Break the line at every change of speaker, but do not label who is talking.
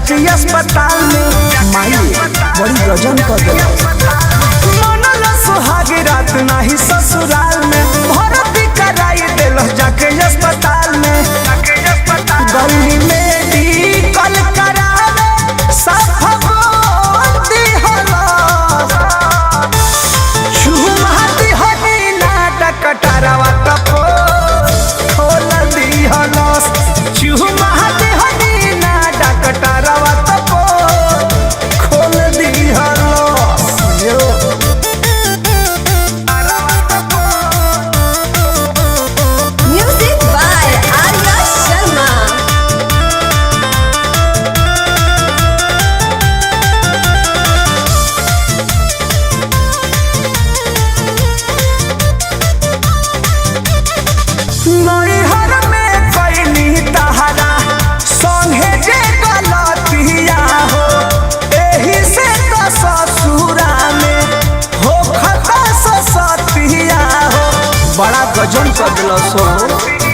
जाके अस्पताल में माई बड़ी गजन कर दिला। मनला सुहागी रात नाही ससुराल में भर्ती कराई दिल जाके अस्पताल में। गली में कल करावे साफ बोलती हला छुमाती हनी नाटक टरवा तपो खोल दी हला छुमाती हनी नाटक टरवा तपो खोल दी हला यो
Music by Arya Sharma.
नैहर में कैनी तहरा संगे जे गलतिया हो एही से तो ससुरा में हो खता सतिया हो बड़ा गजन कर दिल सो।